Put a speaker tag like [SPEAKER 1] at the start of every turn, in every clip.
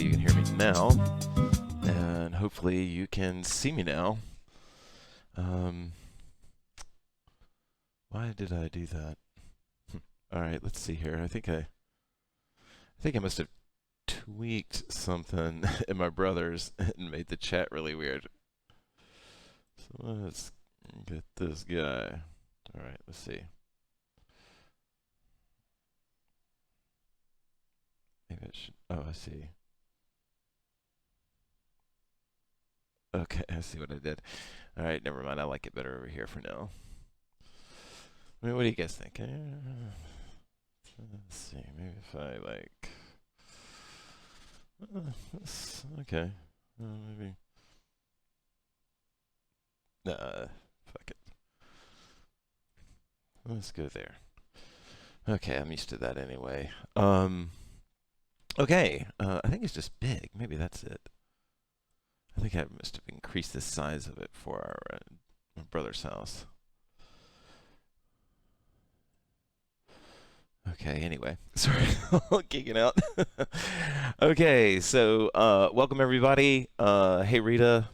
[SPEAKER 1] hopefully you can hear me now, and hopefully you can see me now. Um, why did I do that? All right, let's see here. I think I must have tweaked something in my brother's and made the chat really weird. So let's get this guy. All right, let's see. Maybe it should. Oh, I see. Okay, I see what I did. All right, never mind. I like it better over here for now. I mean, what do you guys think? Let's see. Maybe if I like. Okay. Maybe. Fuck it. Let's go there. Okay, I'm used to that anyway. Okay. I think it's just big. Maybe that's it. I think I must have increased the size of it for our my brother's house. Okay, anyway. Sorry, geeking out. Okay, so welcome everybody. Hey Rita.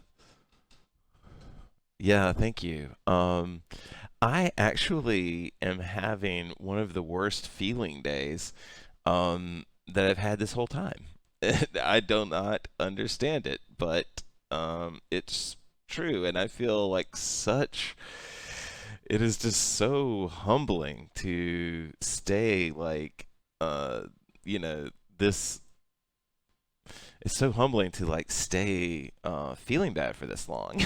[SPEAKER 1] Yeah, thank you. I actually am having one of the worst feeling days that I've had this whole time. I do not understand it, but it's true, and I feel like such. It is just so humbling to stay like, uh, you know, this. It's so humbling to like stay feeling bad for this long,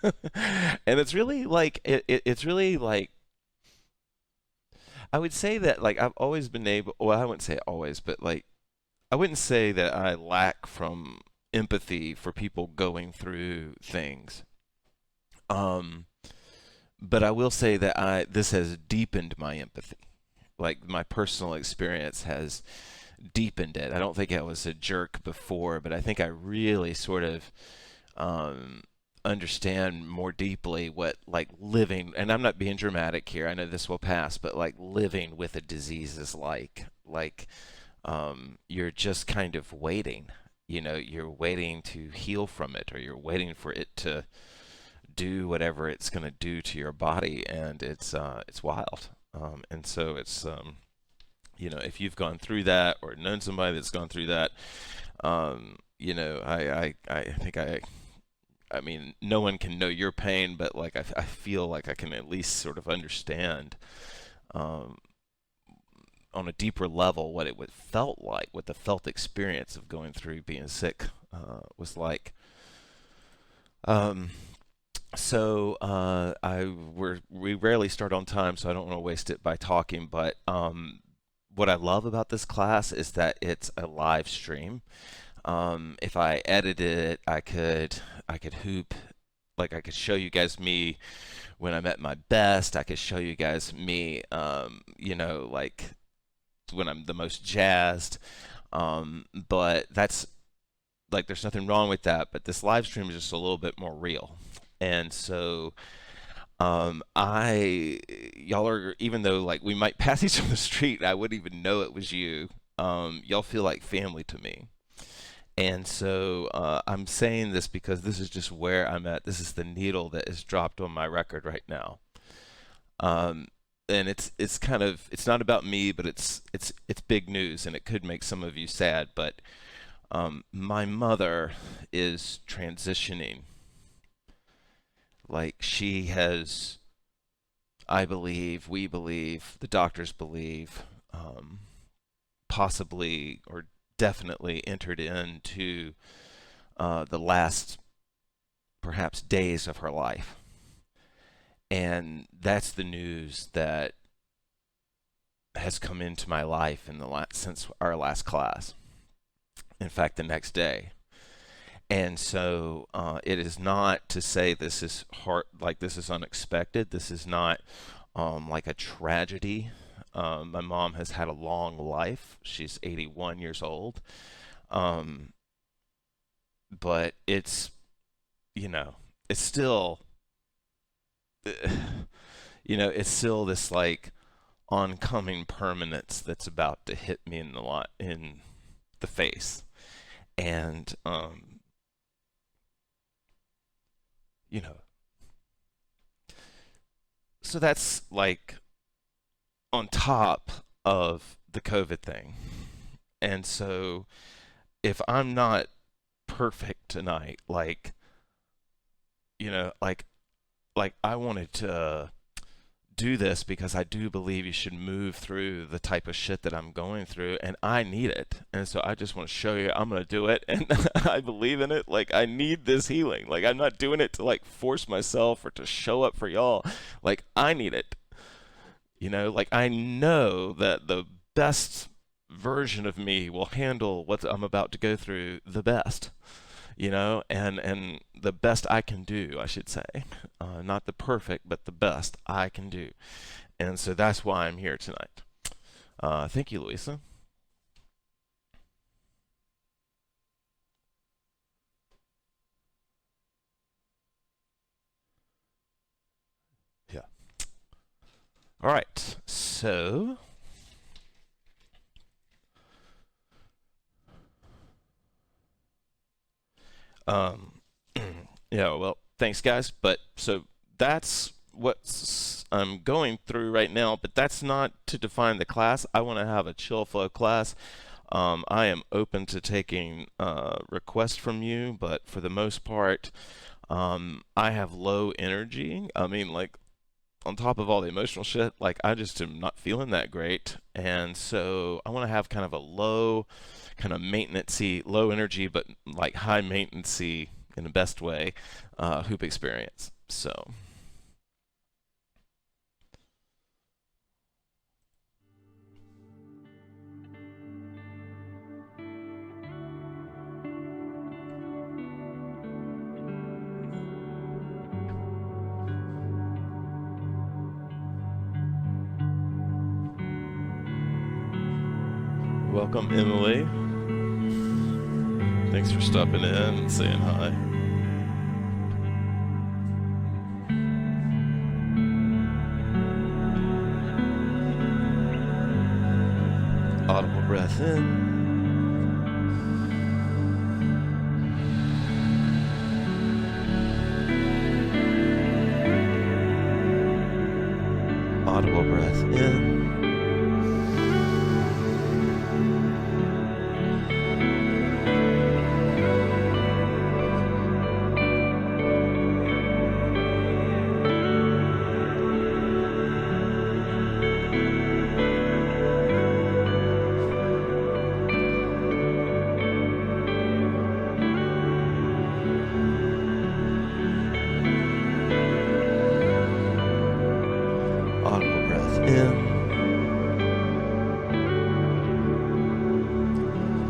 [SPEAKER 1] and it's really like it's really like I would say that like I've always been able. Well, I wouldn't say always, but like I wouldn't say that I lack from empathy for people going through things. Um, but I will say that I this has deepened my empathy. Like my personal experience has deepened it. I don't think I was a jerk before, but I think I really sort of um, understand more deeply what like living. And I'm not being dramatic here. I know this will pass, but like living with a disease is like. You're just kind of waiting. You're waiting to heal from it, or you're waiting for it to do whatever it's going to do to your body, and it's wild. And so if you've gone through that or known somebody that's gone through that, I think I mean, no one can know your pain, but like I feel like I can at least sort of understand um, on a deeper level what it would felt like, what the felt experience of going through being sick was like. Um, we rarely start on time, so I don't want to waste it by talking. But what I love about this class is that it's a live stream. If I edited it, I could hoop, like I could show you guys me when I'm at my best. I could show you guys me, like when I'm the most jazzed. But that's like there's nothing wrong with that. But this live stream is just a little bit more real, and so y'all are, even though like we might pass each other on the street, I wouldn't even know it was you. Y'all feel like family to me. And so I'm saying this because this is just where I'm at. This is the needle that is dropped on my record right now. Um, and it's kind of it's not about me, but it's big news, and it could make some of you sad. But my mother is transitioning. Like she has, I believe, we believe, the doctors believe, possibly or definitely entered into the last perhaps days of her life. And that's the news that has come into my life since our last class. In fact, the next day. And so it is not to say this is hard, like this is unexpected. This is not like a tragedy. My mom has had a long life. She's 81 years old. Um, but you know, it's still, it's still this like oncoming permanence that's about to hit me in the face. And you know, so that's like on top of the COVID thing. And so if I'm not perfect tonight, like I wanted to do this because I do believe you should move through the type of shit that I'm going through, and I need it. And so I just want to show you I'm going to do it, and I believe in it. Like, I need this healing. Like, I'm not doing it to like force myself or to show up for y'all. Like, I need it. Like, I know that the best version of me will handle what I'm about to go through the best. And the best I can do, I should say. Not the perfect, but the best I can do. And so that's why I'm here tonight. Thank you, Louisa. Yeah. All right. So, um, yeah, well, thanks, guys. But so that's what I'm going through right now, but that's not to define the class. I want to have a chill flow class. I am open to taking requests from you, but for the most part, I have low energy. I mean, like, on top of all the emotional shit, like, I just am not feeling that great. And so I want to have kind of a low, kind of maintenancey, low energy, but like high maintenancey in the best way, hoop experience. So. Welcome, Emily. Thanks for stopping in and saying hi. Audible breath in. Audible breath in. Audible breath in.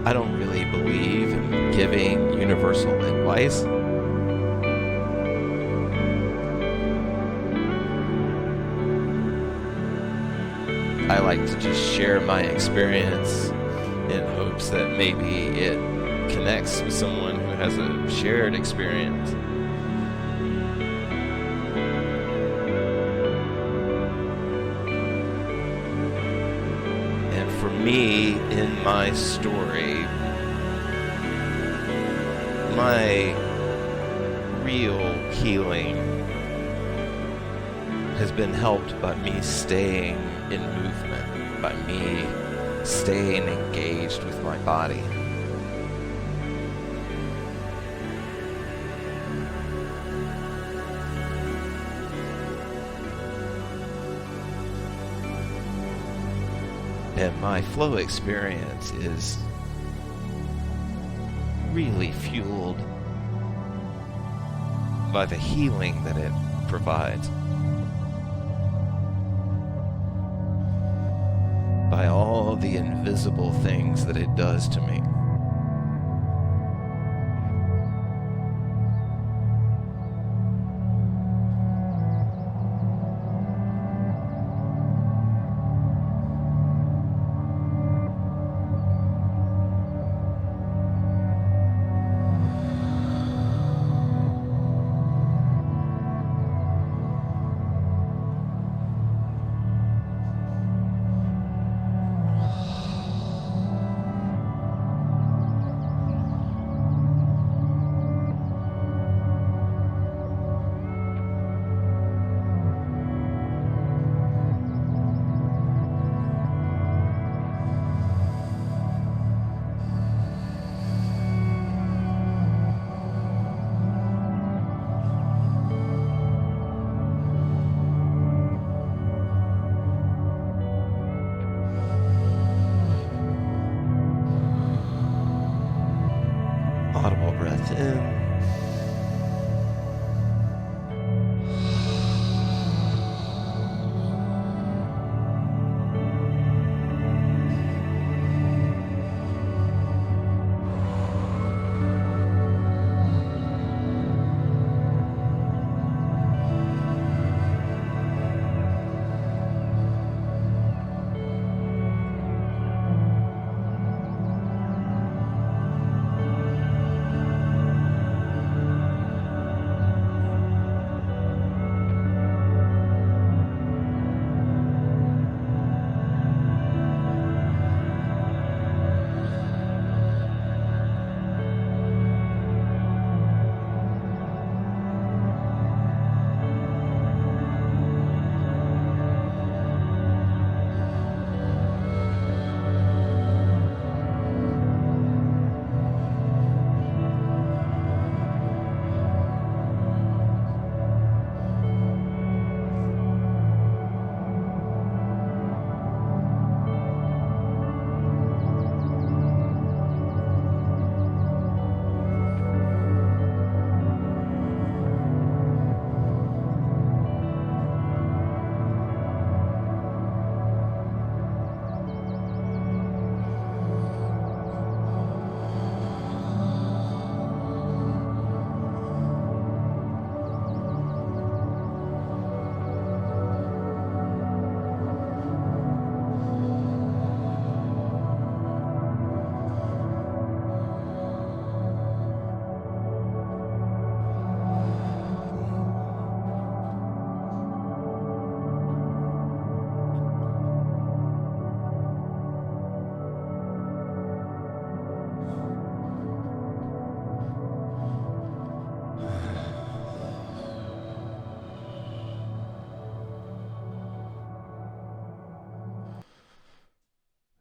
[SPEAKER 1] I don't really believe in giving universal advice. I like to just share my experience in hopes that maybe it connects with someone who has a shared experience. And for me, in my story, my real healing has been helped by me staying in movement, by me staying engaged with my body. And my flow experience is really fueled by the healing that it provides, by all the invisible things that it does to me. in.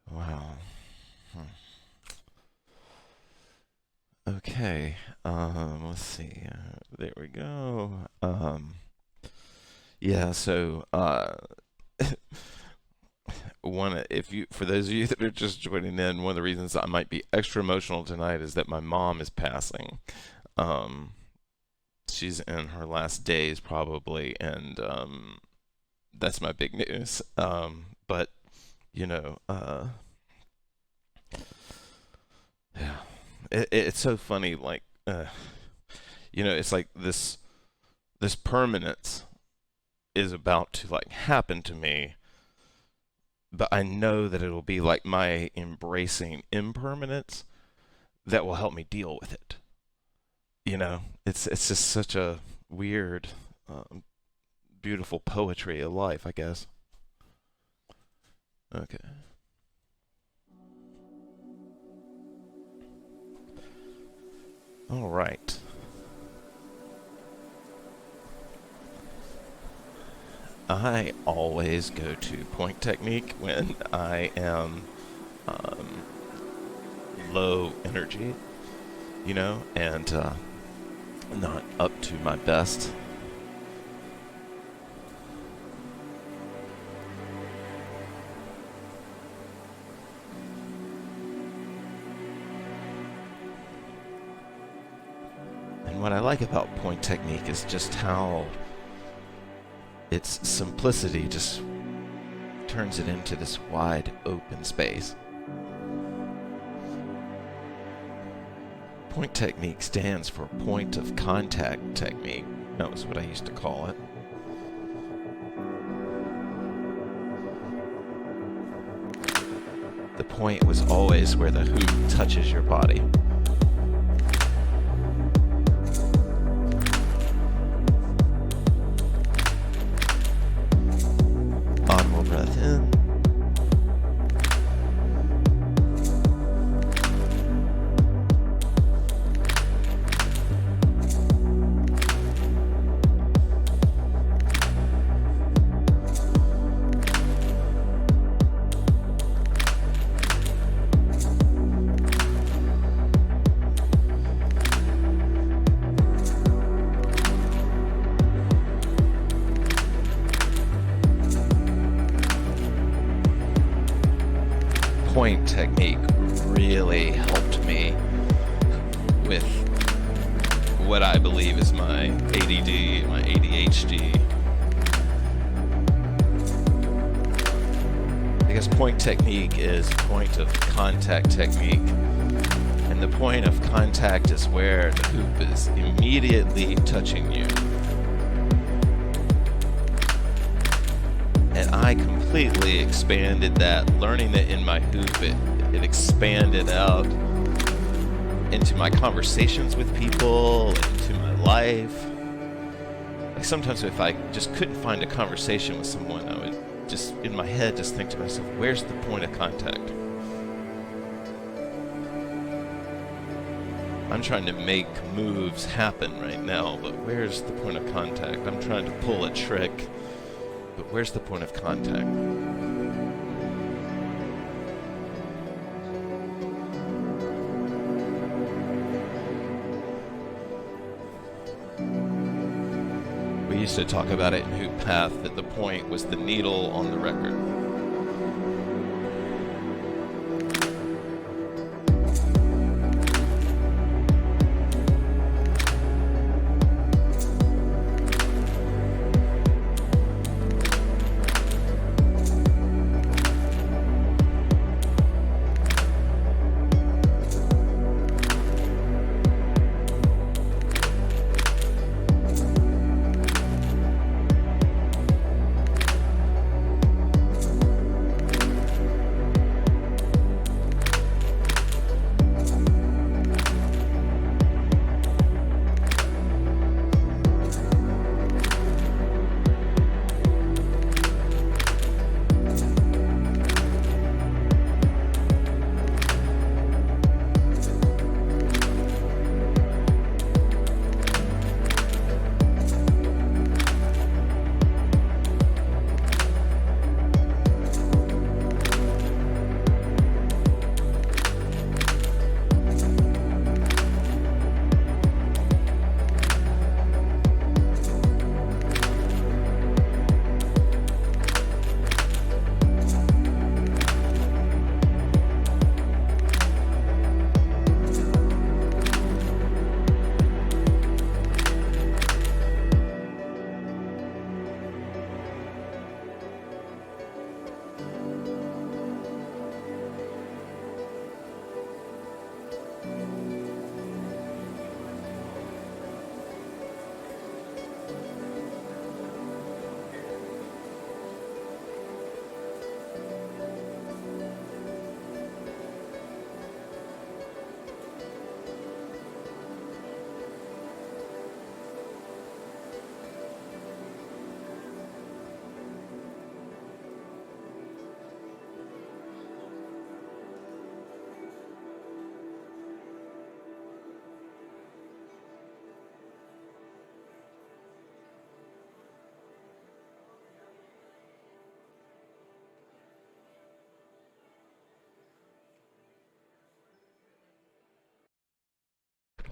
[SPEAKER 1] Wow. Okay. Let's see. There we go. Yeah. So, if you, for those of you that are just joining in, one of the reasons I might be extra emotional tonight is that my mom is passing. Um, she's in her last days probably, and that's my big news. But you know, yeah, it's so funny. Like, it's like this permanence is about to like happen to me, but I know that it'll be like my embracing impermanence that will help me deal with it. It's just such a weird, um, beautiful poetry of life, I guess. Okay. All right. I always go to point technique when I am um, low energy, and not up to my best. And what I like about point technique is just how its simplicity just turns it into this wide open space. Point technique stands for point of contact technique. That was what I used to call it. The point was always where the hoop touches your body. Audible breath in. Point technique really helped me with what I believe is my ADD, my ADHD. Because point technique is point of contact technique. And the point of contact is where the hoop is immediately touching you. And I completely expanded that, learning that in my hoop, it expanded out into my conversations with people, into my life. Like sometimes if I just couldn't find a conversation with someone, I would just, in my head, just think to myself, where's the point of contact? I'm trying to make moves happen right now, but where's the point of contact? I'm trying to pull a trick, but where's the point of contact? We used to talk about it in Hoop Path that the point was the needle on the record.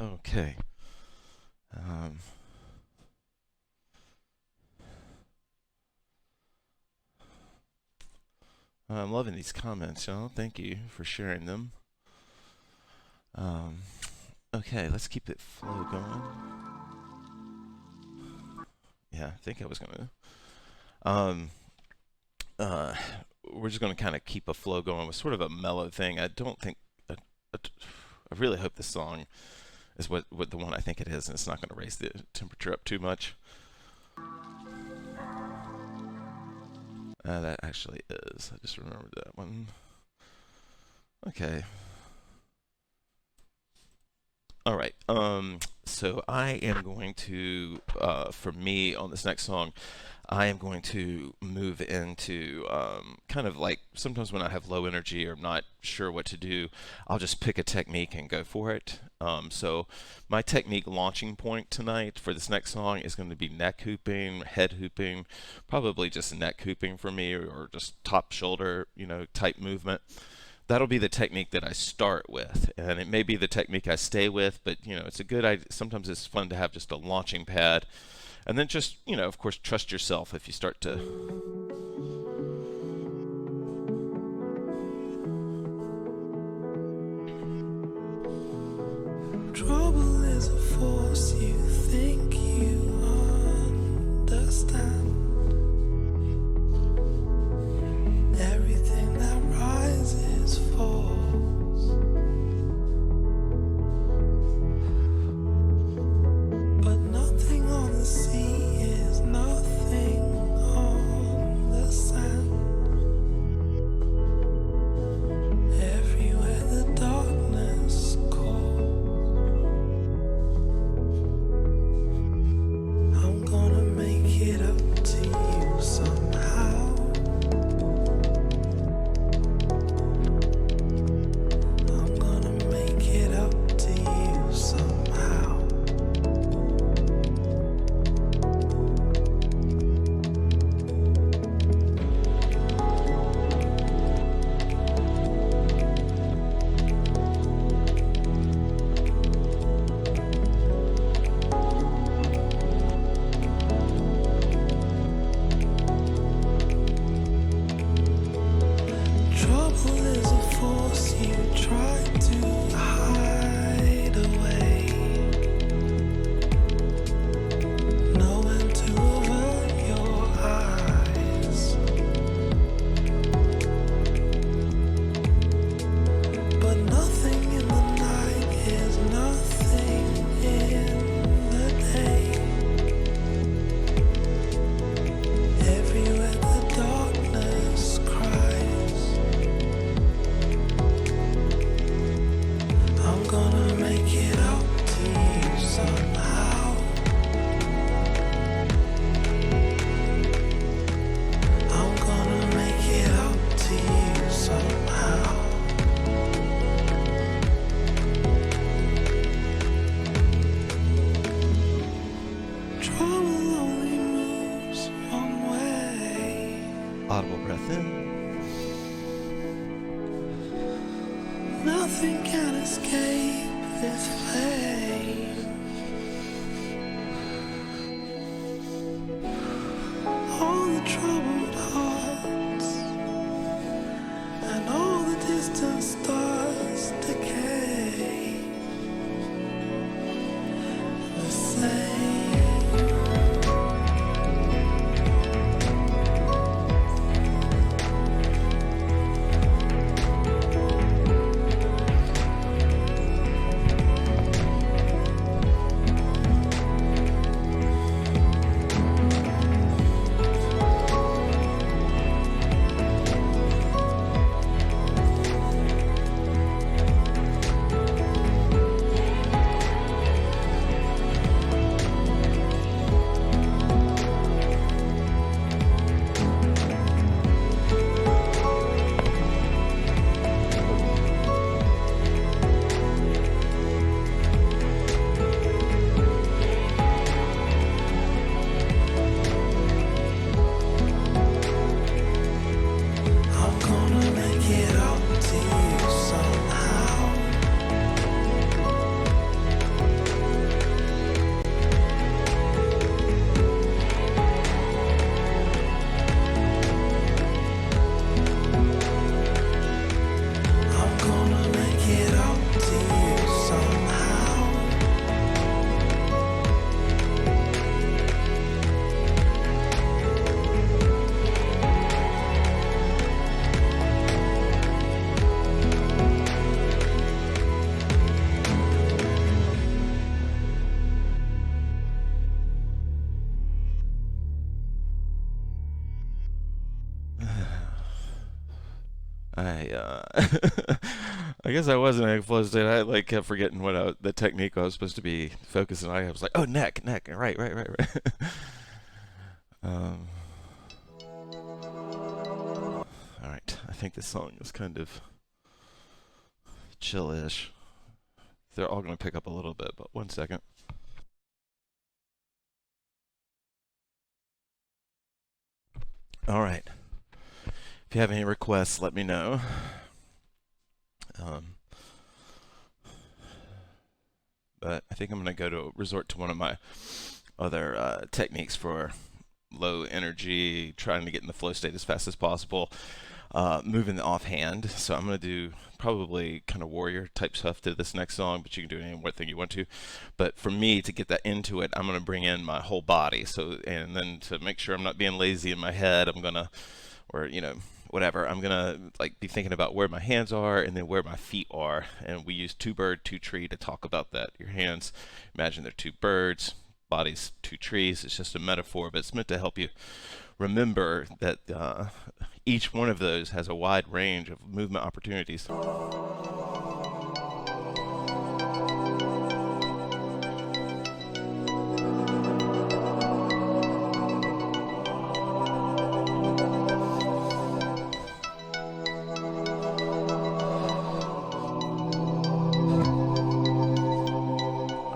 [SPEAKER 1] Okay. Um, I'm loving these comments, y'all. Thank you for sharing them. Um, okay, let's keep it flow going. Yeah, I think I was gonna. Um, uh, we're just gonna kind of keep a flow going with sort of a mellow thing. I don't think. I really hope this song is what the one I think it is, and it's not gonna raise the temperature up too much. That actually is. I just remembered that one. Okay. All right. So I am going to, for me on this next song, I am going to move into kind of like sometimes when I have low energy or I'm not sure what to do, I'll just pick a technique and go for it. So my technique launching point tonight for this next song is going to be neck hooping, head hooping, probably just neck hooping for me, or just top shoulder, type movement. That'll be the technique that I start with, and it may be the technique I stay with, but it's a good idea. Sometimes it's fun to have just a launching pad, and then just of course, trust yourself if you start to.
[SPEAKER 2] Trouble is a force you think you understand. Everything that rises falls, but nothing on the sea is nothing on the sand. Everywhere the darkness calls, I'm gonna make it up to you somehow. I'm gonna make it up to you somehow. Trouble is a force you try to hide away, know when to avert your eyes, but nothing in the night is nothing in the day. Everywhere the darkness cries, I'm gonna make it up to you somehow. I'm gonna make it up to you somehow. Trouble only moves one way.
[SPEAKER 1] Audible breath in.
[SPEAKER 2] Nothing can escape its flame. All the troubled hearts and all the distant stars decay the same. I'm gonna make it up to you somehow. I'm gonna make it up to you somehow.
[SPEAKER 1] I guess I wasn't in a flow state. I like kept forgetting the technique I was supposed to be focusing on. I was like, oh, neck, right. um, all right. I think this song is kind of chill-ish. They're all going to pick up a little bit, but 1 second. All right. If you have any requests, let me know. But I think I'm going to resort to one of my other techniques for low energy, trying to get in the flow state as fast as possible. moving the offhand. So I'm going to do probably kind of warrior type stuff to this next song, but you can do any one thing you want to. But for me to get that into it, I'm going to bring in my whole body. So, and then to make sure I'm not being lazy in my head, I'm going to, or, whatever, I'm going to like be thinking about where my hands are and then where my feet are. And we use two bird, two tree to talk about that. Your hands, imagine they're two birds, body's two trees. It's just a metaphor, but it's meant to help you remember that each one of those has a wide range of movement opportunities.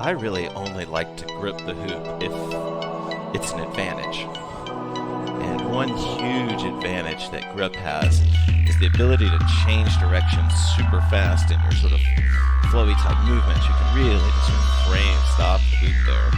[SPEAKER 1] I really only like to grip the hoop if it's an advantage. And one huge advantage that grip has is the ability to change direction super fast in your sort of flowy type movements. You can really just sort of frame, stop the hoop there.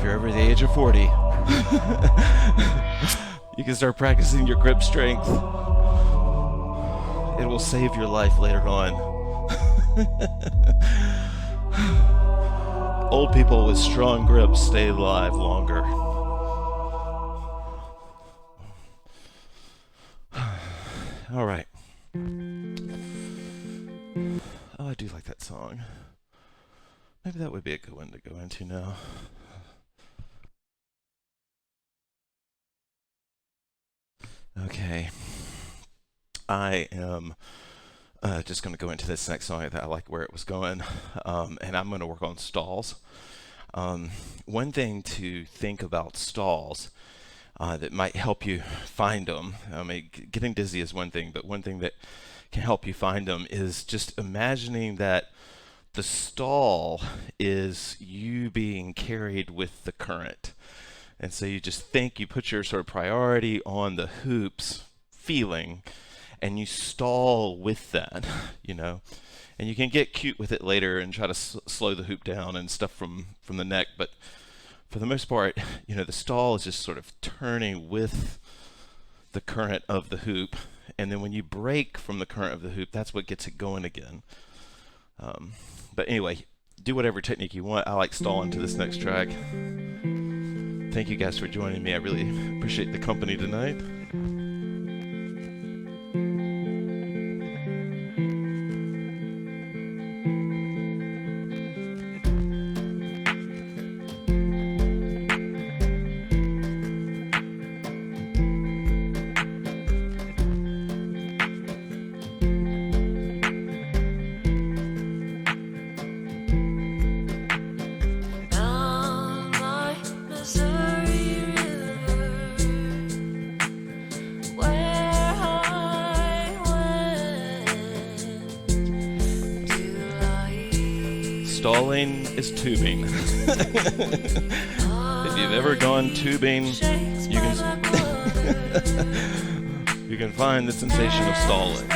[SPEAKER 1] you're over the age of 40, you can start practicing your grip strength. It will save your life later on. Old people with strong grips stay alive longer. All right. Oh, I do like that song. Maybe that would be a good one to go into now. Okay. I am just going to go into this next song that I like where it was going, and I'm going to work on stalls. One thing to think about stalls that might help you find them. I mean, getting dizzy is one thing, but one thing that can help you find them is just imagining that the stall is you being carried with the current. And so you just think, you put your sort of priority on the hoops feeling, and you stall with that, you know. And you can get cute with it later and try to slow the hoop down and stuff from the neck, but for the most part, you know, the stall is just sort of turning with the current of the hoop, and then when you break from the current of the hoop, that's what gets it going again. But anyway, do whatever technique you want. I like stalling to this next track. Thank you guys for joining me. I really appreciate the company tonight. Stalling is tubing. If you've ever gone tubing, you can find the sensation of stalling.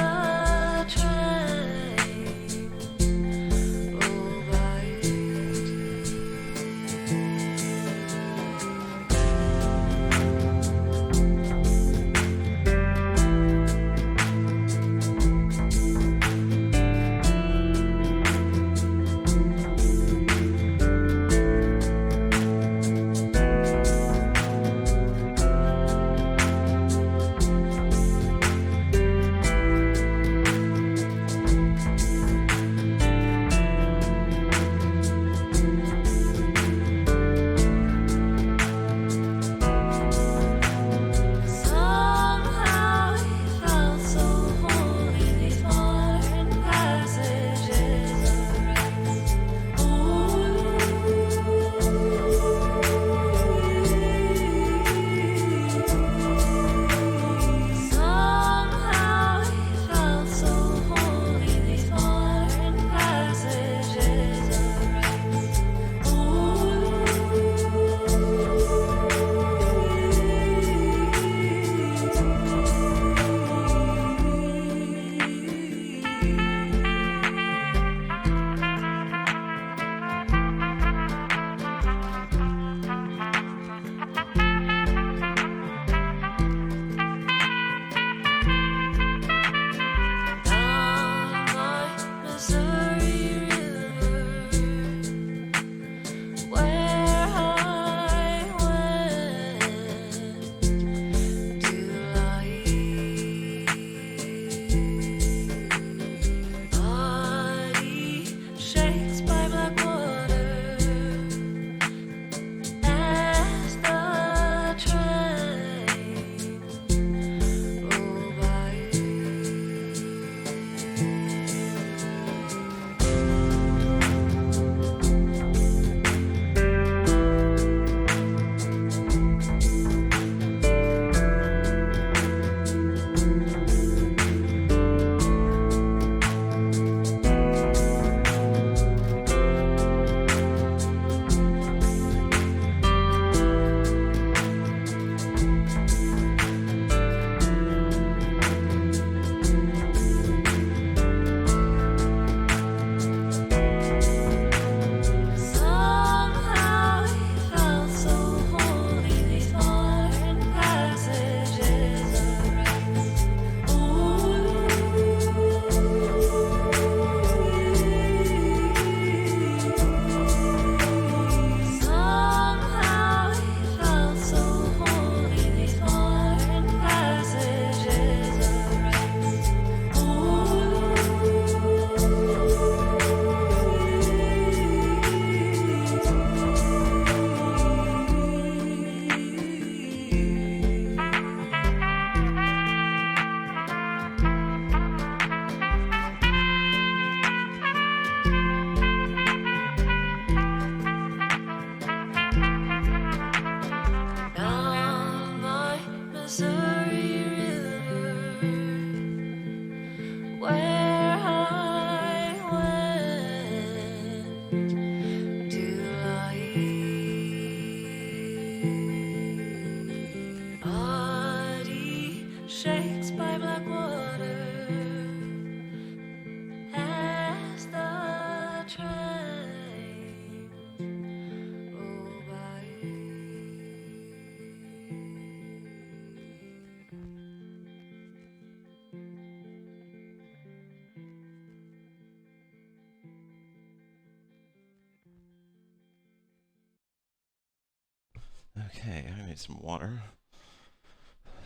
[SPEAKER 1] Okay, I need some water.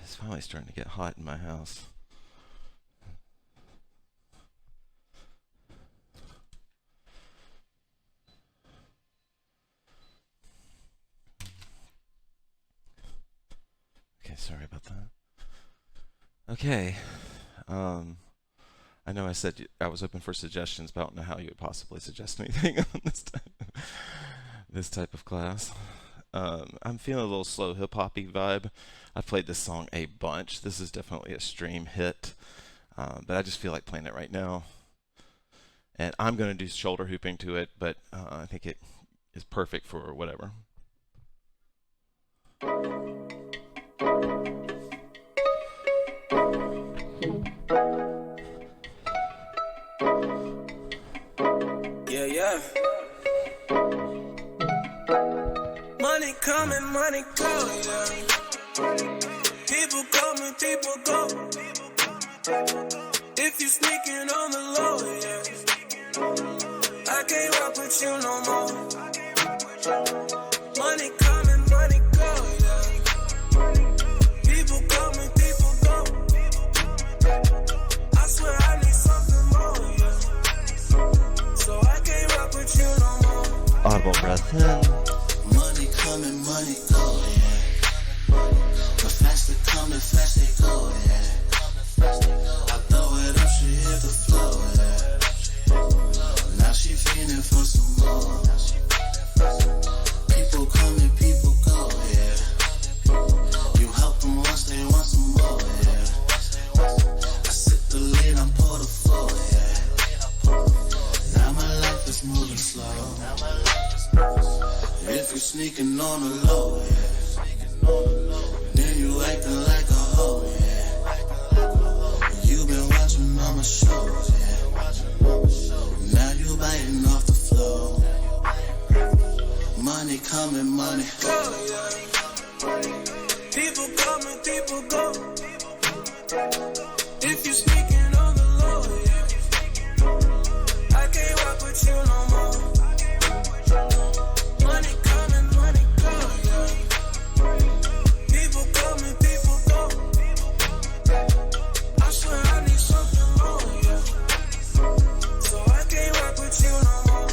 [SPEAKER 1] It's finally starting to get hot in my house. Okay, sorry about that. Okay, I know I said I was open for suggestions, but I don't know how you would possibly suggest anything on this type of class. I'm feeling a little slow hip hoppy vibe. I've played this song a bunch. This is definitely a stream hit, but I just feel like playing it right now. And I'm going to do shoulder hooping to it, but I think it is perfect for whatever.
[SPEAKER 2] Yeah, yeah. Money coming, money go, yeah. People coming, people go. If you sneaking on the low, yeah. I can't rock with you no more. Money coming, money go, yeah. People coming, people go. I swear I need something more, yeah. So I can't rock with you no more.
[SPEAKER 1] Audible breath in.
[SPEAKER 2] Money coming, money go, yeah. But faster coming, fast they go, yeah. I throw it up, she hit the floor, yeah. Now she feeling for some more. People coming, people go, yeah. You help them once, they want some more, yeah. I sip the lead, I'm pour the floor, yeah. Now my life is moving slow. If you sneaking on the low, yeah. Then you acting like a hoe, yeah. You been watching all my shows, yeah. Now you biting off the flow. Money coming, money go, yeah. People coming, people go. If you sneaking on the low, yeah. I can't rock with you no more. Money coming, money go, yeah. People coming, people go. I swear I need something more, yeah. So I can't rock with you no more.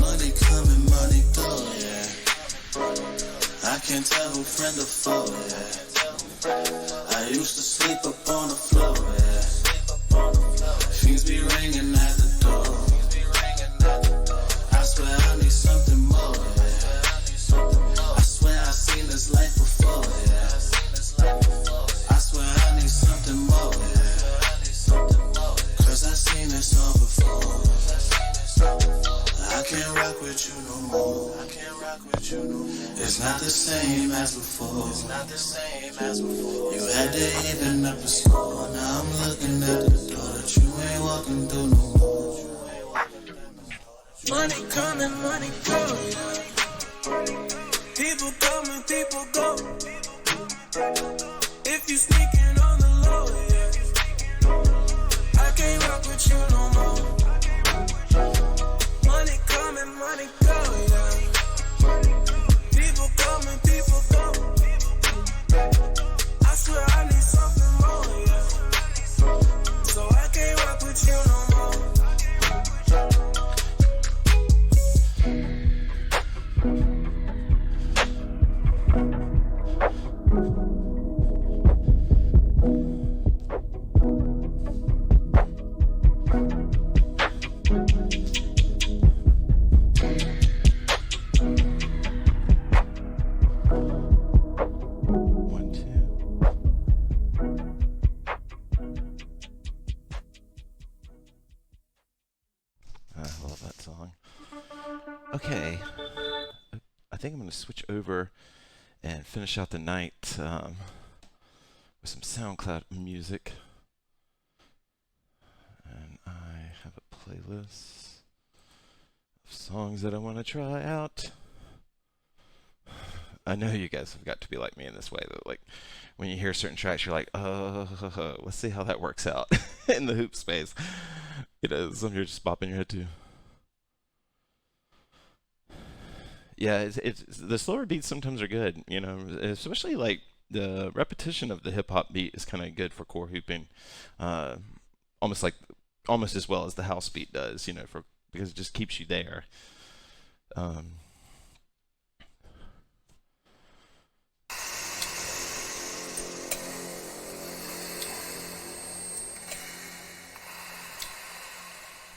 [SPEAKER 2] Money coming, money go, yeah. I can't tell who friend or foe, yeah. I used to sleep up on the floor, yeah. Things be ringing at the door. I swear I need something more, yeah. I swear I seen this life before, yeah. I swear I need something more, yeah. Cause I seen this all before. I can't rock with you no more. It's not the same as before. You had to even up the score. Now I'm looking at the door that you ain't walking through no more. Money coming, money go, yeah. People coming, people go. If you sneaking on the low, yeah. I can't rock with you no more. Money coming, money go, yeah. People coming, people go. I swear I need something more, yeah. So I can't rock with you no more.
[SPEAKER 1] One, two. I love that song. Okay. I think I'm going to switch over and finish out the night with some SoundCloud music. And I have a playlist of songs that I want to try out. I know you guys have got to be like me in this way, that like when you hear certain tracks, you're like, oh, let's see how that works out in the hoop space. You know, some you're just bopping your head to. Yeah, it's the slower beats sometimes are good, especially like the repetition of the hip hop beat is kind of good for core hooping, uh, almost like almost as well as the house beat does, for because it just keeps you there. Um,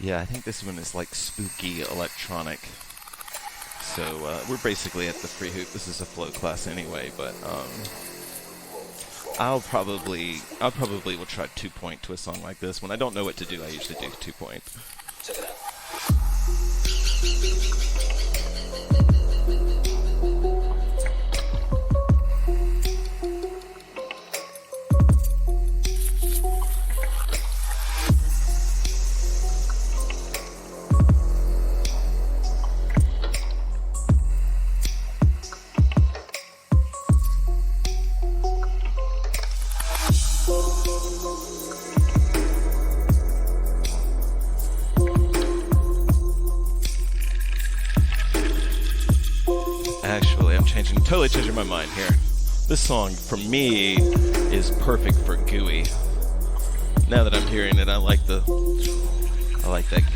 [SPEAKER 1] yeah, I think this one is like spooky electronic. So we're basically at the free hoop. This is a flow class anyway, but I'll probably will try 2 point to a song like this. When I don't know what to do, I usually do 2 point.
[SPEAKER 2] Check it out.
[SPEAKER 1] Actually, totally changing my mind here. This song, for me, is perfect for gooey. Now that I'm hearing it, I like that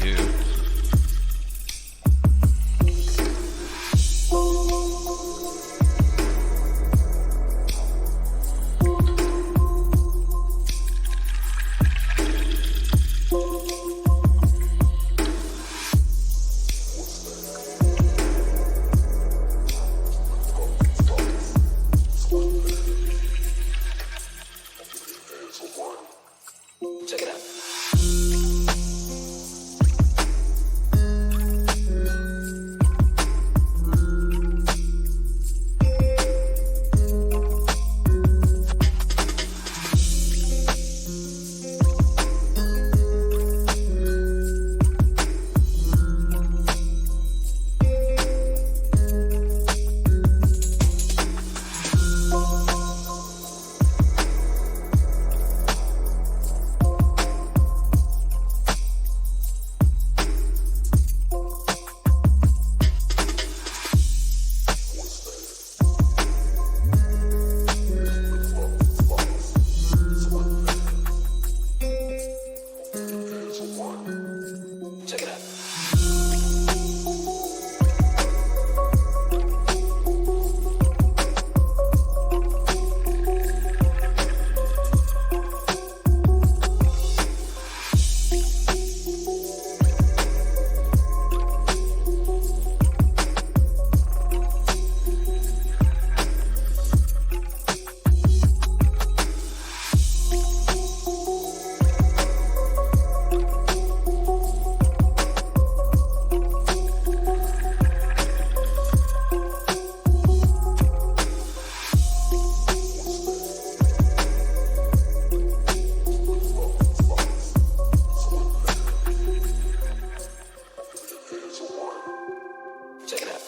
[SPEAKER 1] goo.
[SPEAKER 2] Check it out. Check it out. Check it out.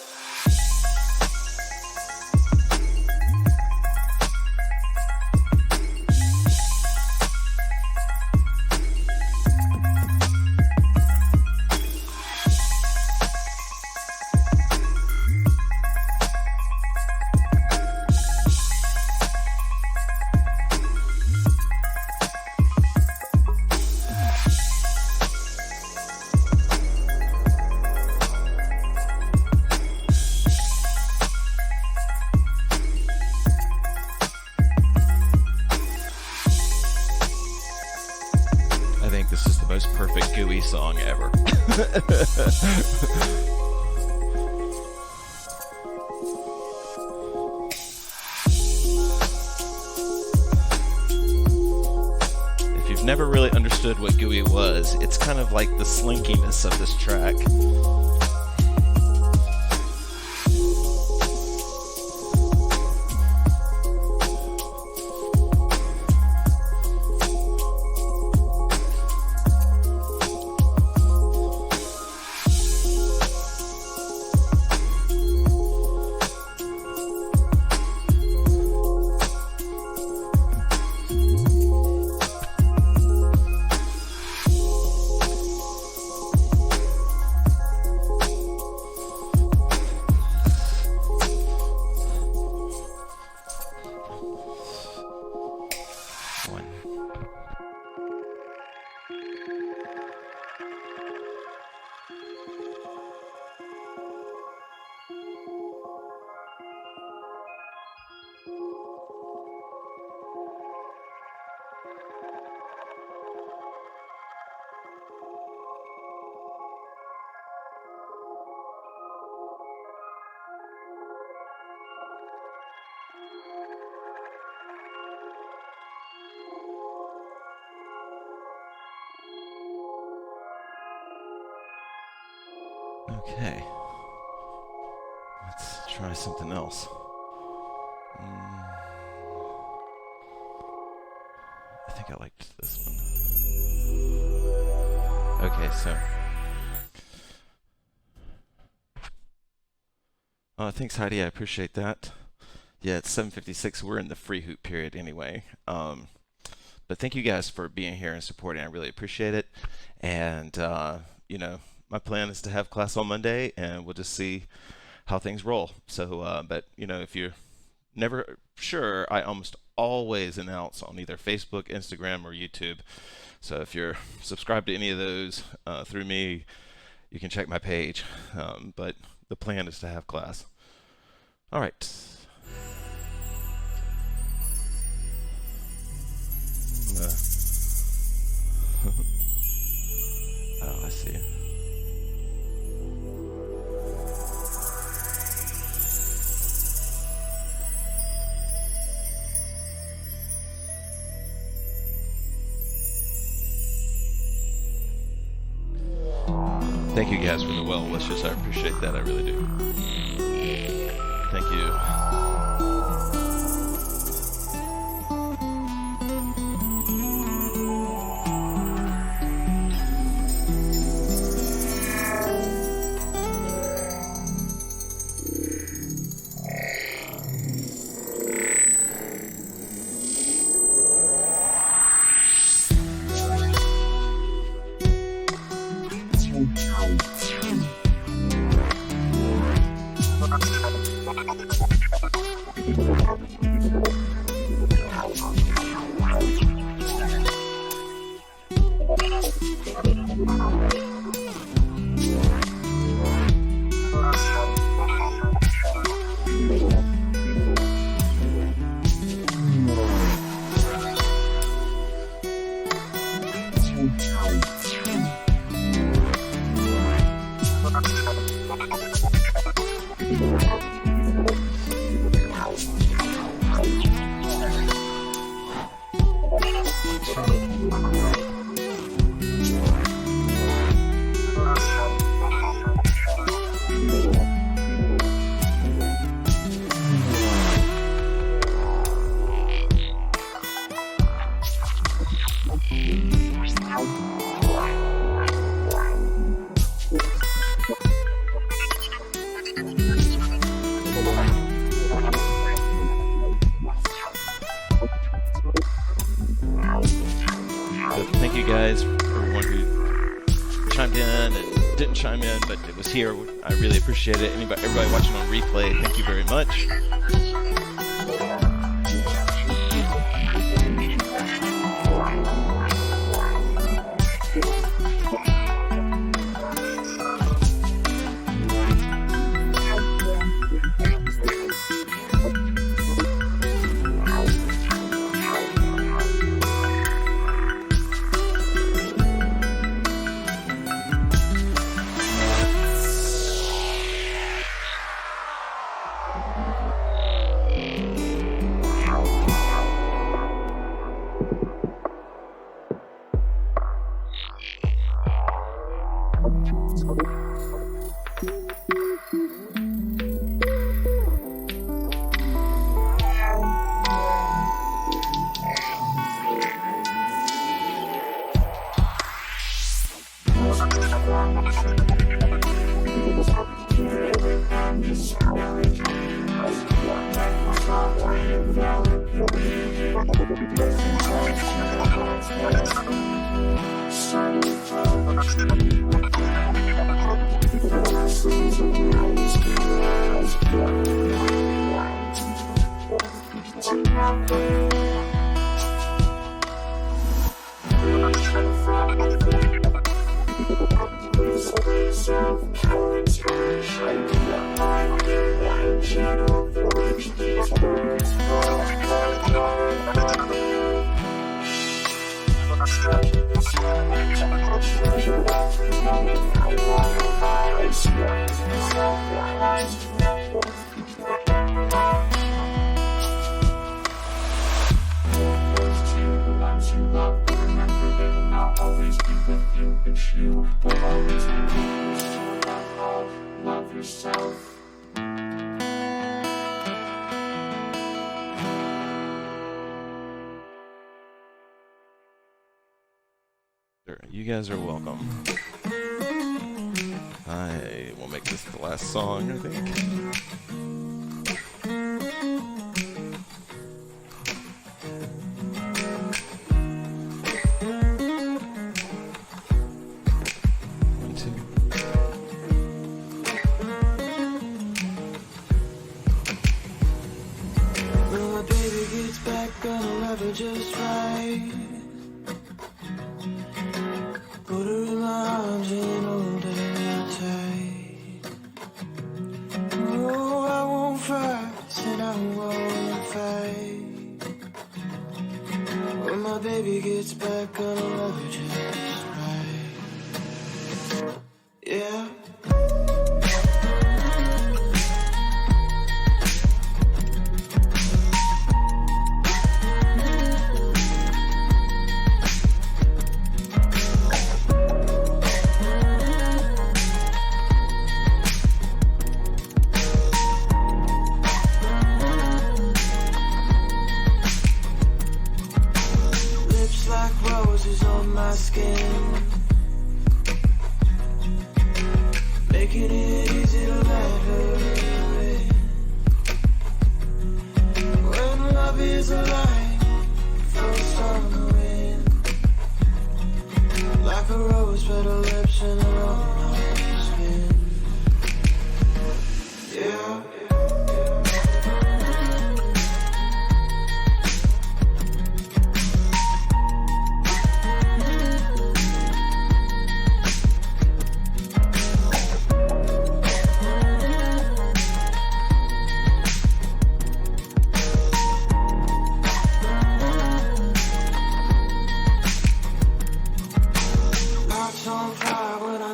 [SPEAKER 1] I think this is the most perfect gooey song ever. If you've never really understood what gooey was, it's kind of like the slinkiness of this track. Okay. Let's try something else. I think I liked this one. Okay, so. Oh, thanks, Heidi. I appreciate that. Yeah, it's 7:56. We're in the free hoop period anyway. But thank you guys for being here and supporting. I really appreciate it. And, my plan is to have class on Monday, and we'll just see how things roll. So, but, if you're never sure, I almost always announce on either Facebook, Instagram, or YouTube. So if you're subscribed to any of those through me, you can check my page. But the plan is to have class. All right. Oh, I see. Thank you guys for the well wishes. I appreciate that. I really do. Thank you. Thank you guys, everyone who chimed in and didn't chime in, but it was here. I really appreciate it. Everybody watching on replay, thank you very much.
[SPEAKER 2] Thank you.
[SPEAKER 1] You guys are welcome. I will make this the last song, I think.
[SPEAKER 2] Just right. Put her in my arms and hold her real tight. Oh, I won't fuss and I won't fight. When my baby gets back, gonna love her just right. Yeah. Making it easy to let her in. When love is alive, floats on the wind. Like a rose, petal lips and her own skin. Yeah.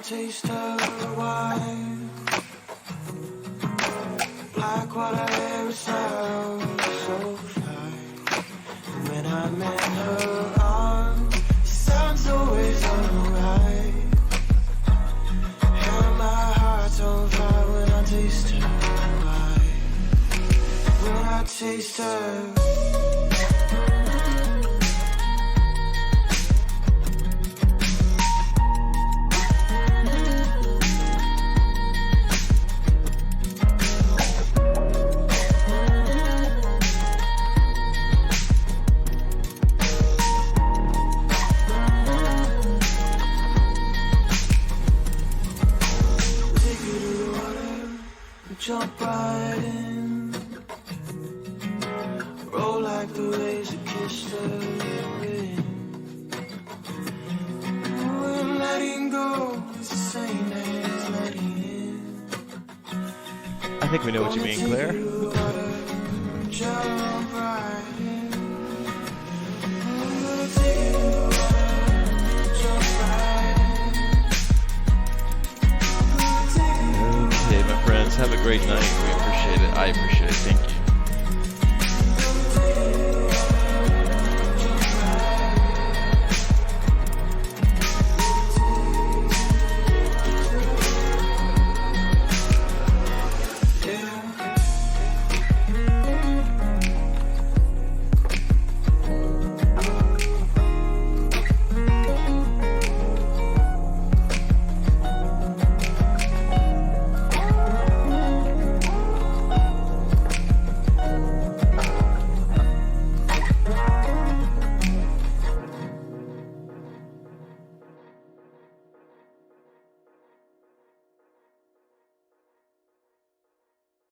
[SPEAKER 2] Taste her wine, black water hair sounds so fine. When I'm in her arms, sounds always alright. And my heart's on fire when I taste her wine. When I taste her. Jump right in, roll like the waves that kissed the wind. When letting go is the same as letting in.
[SPEAKER 1] I think we know what you mean, Claire.
[SPEAKER 2] Jump right in. I'm gonna take you to the water, jump right in.
[SPEAKER 1] Okay, my friends, have a great night. We appreciate it. I appreciate it. Thank you.